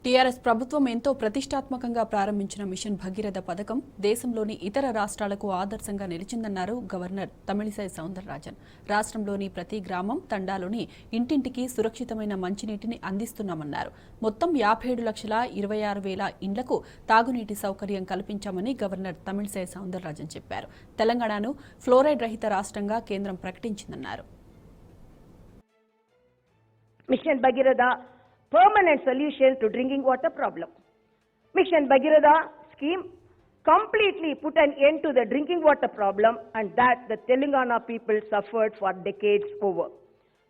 TRS ప్రభుత్వం ఎంతో ప్రతిష్టాత్మకంగా ప్రారంభించిన మిషన్ భగీరథ పథకం దేశంలోని ఇతర రాష్ట్రాలకు ఆదర్శంగా నిలిచిందన్నారు గవర్నర్ తమిళిసై సౌందరరాజన్. రాష్ట్రంలోని ప్రతి గ్రామం, తండాలోని ఇంటింటికి సురక్షితమైన మంచినీటిని అందిస్తున్నామన్నారు. మొత్తం 57,26,000 ఇండ్లకు తాగునీటి సౌకర్యం కల్పించామని గవర్నర్ తమిళిసై సౌందరరాజన్ చెప్పారు. తెలంగాణను ఫ్లోరైడ్ రహిత రాష్ట్రంగా కేంద్రం ప్రకటించిందన్నారు. Mission Bhagiratha permanent solution to drinking water problem. Mission Bhagirath scheme completely put an end to the drinking water problem and that the Telangana people suffered for decades over.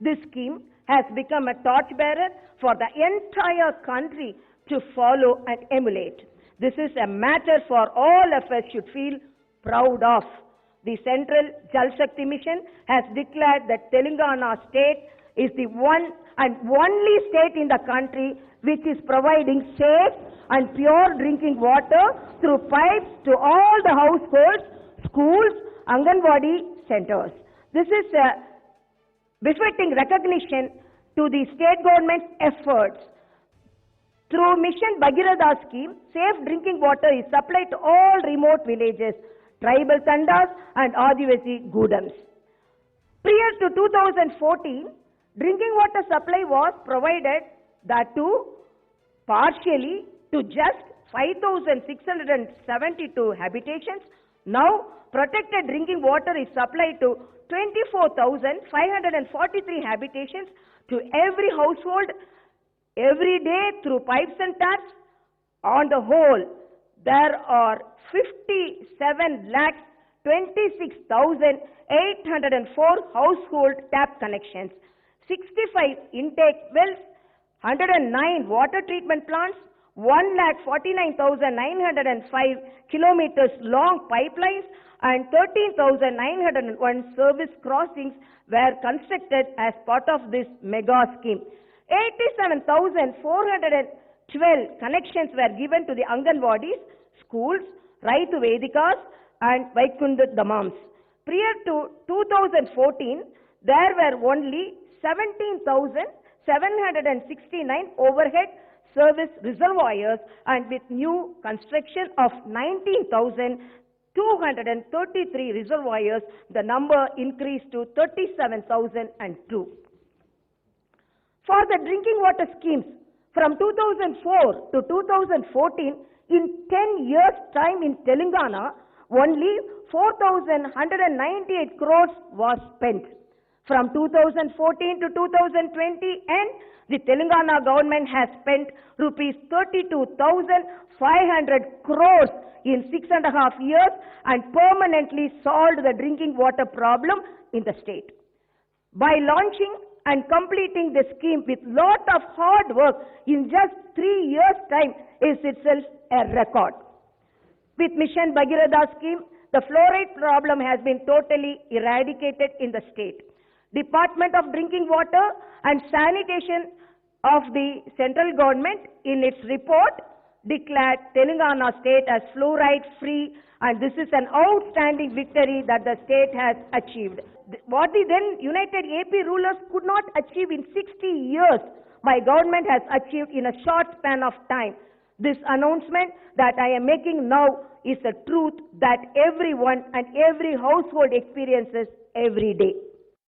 This scheme has become a torchbearer for the entire country to follow and emulate. This is a matter for all of us should feel proud of. The Central Jal Shakti Mission has declared that Telangana state is the one and only state in the country which is providing safe and pure drinking water through pipes to all the households, schools, Anganwadi centers. This is a befitting recognition to the state government's efforts. Through Mission Bhagirath scheme, safe drinking water is supplied to all remote villages, tribal tandas and Adivasi Gudams. Prior to 2014, drinking water supply was provided, that too partially, to just 5,672 habitations. Now, protected drinking water is supplied to 24,543 habitations to every household every day through pipes and taps. On the whole, there are 57,26,804 household tap connections, 65 intake wells, 109 water treatment plants, 1,49,905 kilometers long pipelines and 13,901 service crossings were constructed as part of this mega scheme. 87,412 connections were given to the Anganwadis, schools, Raitu Vedikas and Vaikunda Dhamams. Prior to 2014, there were only 17,769 overhead service reservoirs and with new construction of 19,233 reservoirs, the number increased to 37,002. For the drinking water schemes from 2004 to 2014, in 10 years' time in Telangana, only 4,198 crores was spent. From 2014 to 2020 and the Telangana government has spent rupees 32,500 crores in 6.5 years and permanently solved the drinking water problem in the state. By launching and completing the scheme with lot of hard work in just 3 years' time is itself a record. With Mission Bhagirath scheme, the fluoride problem has been totally eradicated in the state. Department of Drinking Water and Sanitation of the central government in its report declared Telangana state as fluoride free, and this is an outstanding victory that the state has achieved. What the then united AP rulers could not achieve in 60 years, my government has achieved in a short span of time. This announcement that I am making now is a truth that everyone and every household experiences every day.